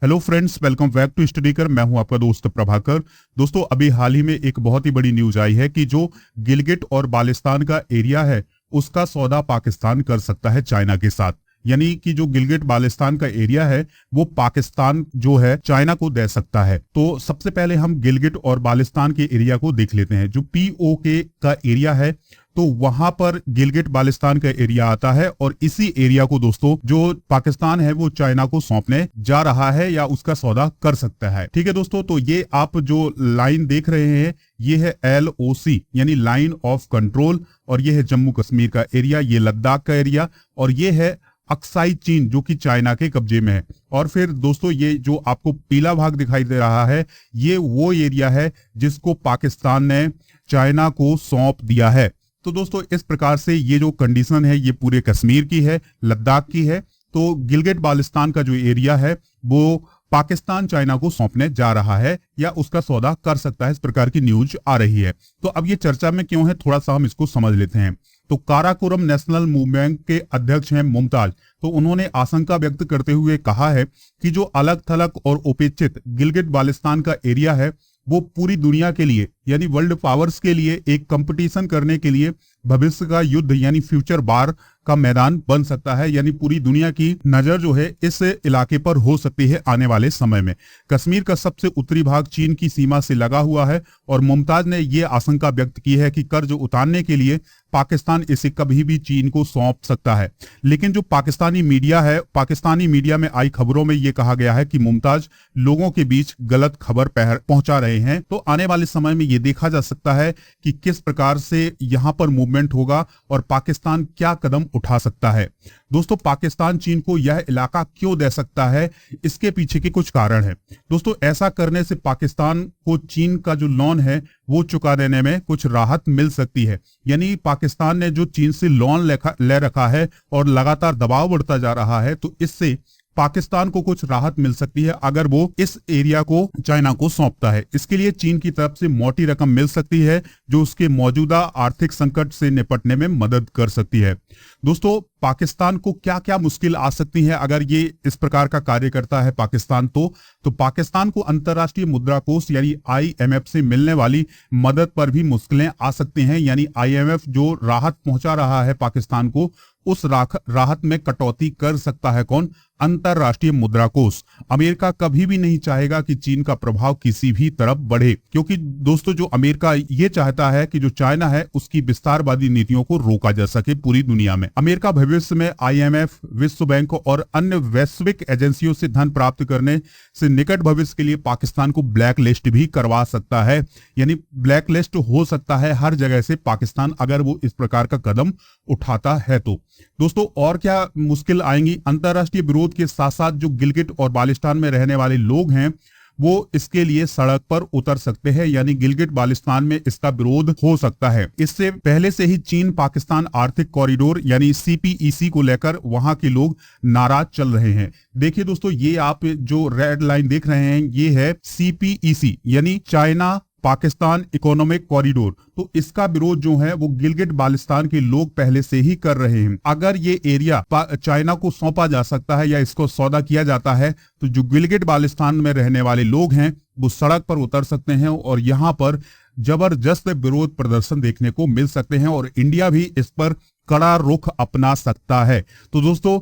Hello friends, welcome back to Studykar. मैं हूं आपका दोस्त प्रभाकर। दोस्तों, अभी हाल ही में एक बहुत ही बड़ी न्यूज आई है कि जो गिलगिट और बाल्टिस्तान का एरिया है उसका सौदा पाकिस्तान कर सकता है चाइना के साथ। यानी कि जो गिलगिट बाल्टिस्तान का एरिया है वो पाकिस्तान जो है चाइना को दे सकता है। तो सबसे पहले हम गिलगिट और बाल्टिस्तान के एरिया को देख लेते हैं। जो पीओके का एरिया है तो वहां पर गिलगिट बाल्टिस्तान का एरिया आता है और इसी एरिया को दोस्तों जो पाकिस्तान है वो चाइना को सौंपने जा रहा है या उसका सौदा कर सकता है। ठीक है दोस्तों, तो ये आप जो लाइन देख रहे हैं ये है LOC यानी लाइन ऑफ कंट्रोल, और ये है जम्मू कश्मीर का एरिया, ये लद्दाख का एरिया, और ये है अक्साई चीन जो कि चाइना के कब्जे में है। और फिर दोस्तों ये जो आपको पीला भाग दिखाई दे रहा है ये वो एरिया है जिसको पाकिस्तान ने चाइना को सौंप दिया है। तो दोस्तों इस प्रकार से ये जो कंडीशन है ये पूरे कश्मीर की है, लद्दाख की है। तो गिलगिट बाल्टिस्तान का जो एरिया है वो पाकिस्तान चाइना को सौंपने जा रहा है या उसका सौदा कर सकता है, इस प्रकार की न्यूज आ रही है। तो अब ये चर्चा में क्यों है, थोड़ा सा हम इसको समझ लेते हैं। तो काराकोरम नेशनल मूवमेंट के अध्यक्ष हैं मुमताज, तो उन्होंने आशंका व्यक्त करते हुए कहा है कि जो अलग थलग और उपेक्षित गिलगिट बाल्टिस्तान का एरिया है वो पूरी दुनिया के लिए यानी वर्ल्ड पावर्स के लिए एक कंपटीशन करने के लिए भविष्य का युद्ध यानी फ्यूचर बार का मैदान बन सकता है। यानी पूरी दुनिया की नजर जो है इस इलाके पर हो सकती है आने वाले समय में। कश्मीर का सबसे उत्तरी भाग चीन की सीमा से लगा हुआ है और मुमताज ने यह आशंका व्यक्त की है कि कर्ज उतारने के लिए पाकिस्तान इसे कभी भी चीन को सौंप सकता है। लेकिन जो पाकिस्तानी मीडिया में आई खबरों में यह कहा गया है कि मुमताज लोगों के बीच गलत खबर पहुंचा रहे हैं। तो आने वाले समय में यह देखा जा सकता है कि किस प्रकार से यहां पर मूवमेंट होगा और पाकिस्तान क्या कदम उठा सकता है। दोस्तों, पाकिस्तान चीन को यह इलाका क्यों दे सकता है, इसके पीछे के कुछ कारण है। दोस्तों, ऐसा करने से पाकिस्तान को चीन का जो लोन है वो चुका देने में कुछ राहत मिल सकती है। यानी पाकिस्तान ने जो चीन से लोन ले रखा है और लगातार दबाव बढ़ता जा रहा है, तो इससे पाकिस्तान को कुछ राहत मिल सकती है अगर वो इस एरिया को चाइना को सौंपता है। इसके लिए चीन की तरफ से मोटी रकम मिल सकती है जो उसके मौजूदा आर्थिक संकट से निपटने में मदद कर सकती है। दोस्तों, पाकिस्तान को क्या क्या मुश्किल आ सकती है अगर ये इस प्रकार का कार्य करता है पाकिस्तान, तो पाकिस्तान को अंतर्राष्ट्रीय मुद्रा कोष यानी IMF से मिलने वाली मदद पर भी मुश्किलें आ सकती हैं। यानी IMF जो राहत पहुंचा रहा है पाकिस्तान को, उस राहत में कटौती कर सकता है कौन? अंतर्राष्ट्रीय मुद्रा कोष। अमेरिका कभी भी नहीं चाहेगा कि चीन का प्रभाव किसी भी तरफ बढ़े, क्योंकि दोस्तों जो अमेरिका ये चाहता है कि जो चाइना है उसकी विस्तारवादी नीतियों को रोका जा सके पूरी दुनिया में। अमेरिका भविष्य में IMF, विश्व बैंक और अन्य वैश्विक एजेंसियों से धन प्राप्त करने से निकट भविष्य के लिए पाकिस्तान को ब्लैक लिस्ट भी करवा सकता है। यानी ब्लैक लिस्ट हो सकता है हर जगह से पाकिस्तान अगर वो इस प्रकार का कदम उठाता है। तो दोस्तों और क्या मुश्किल आएंगी? अंतर्राष्ट्रीय विरोध के साथ साथ जो गिलगिट और बाल्टिस्तान में रहने वाले लोग हैं वो इसके लिए सड़क पर उतर सकते हैं। यानी गिलगिट बाल्टिस्तान में इसका विरोध हो सकता है। इससे पहले से ही चीन पाकिस्तान आर्थिक कॉरिडोर यानी CPEC को लेकर वहां के लोग नाराज चल रहे हैं। देखिए दोस्तों, ये आप जो रेड लाइन देख रहे हैं ये है CPEC यानी चाइना पाकिस्तान इकोनॉमिक कॉरिडोर। तो इसका विरोध जो है वो गिलगिट बाल्टिस्तान के लोग पहले से ही कर रहे हैं। अगर ये एरिया चाइना को सौंपा जा सकता है या इसको सौदा किया जाता है तो जो गिलगिट बाल्टिस्तान में रहने वाले लोग हैं वो सड़क पर उतर सकते हैं और यहाँ पर जबरदस्त विरोध प्रदर्शन देखने को मिल सकते हैं और इंडिया भी इस पर कड़ा रुख अपना सकता है। तो दोस्तों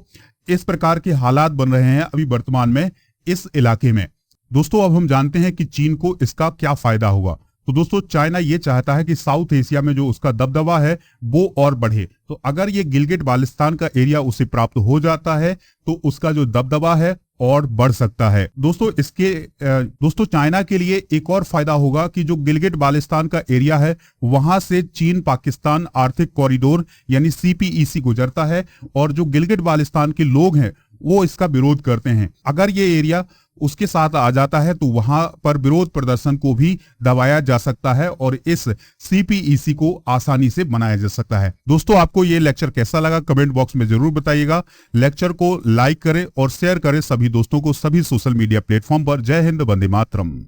इस प्रकार के हालात बन रहे हैं अभी वर्तमान में इस इलाके में। दोस्तों अब हम जानते हैं कि चीन को इसका क्या फायदा होगा। तो दोस्तों चाइना ये चाहता है कि साउथ एशिया में जो उसका दबदबा है वो और बढ़े। तो अगर ये गिलगिट बाल्टिस्तान का एरिया उसे प्राप्त हो जाता है तो उसका जो दबदबा है और बढ़ सकता है। दोस्तों चाइना के लिए एक और फायदा होगा कि जो गिलगिट बाल्टिस्तान का एरिया है वहां से चीन पाकिस्तान आर्थिक कॉरिडोर यानी CPEC गुजरता है और जो गिलगिट बाल्टिस्तान के लोग हैं वो इसका विरोध करते हैं। अगर ये एरिया उसके साथ आ जाता है तो वहां पर विरोध प्रदर्शन को भी दबाया जा सकता है और इस CPEC को आसानी से बनाया जा सकता है। दोस्तों आपको ये लेक्चर कैसा लगा कमेंट बॉक्स में जरूर बताइएगा। लेक्चर को लाइक करें और शेयर करें सभी दोस्तों को सभी सोशल मीडिया प्लेटफॉर्म पर। जय हिंद, वंदे मातरम।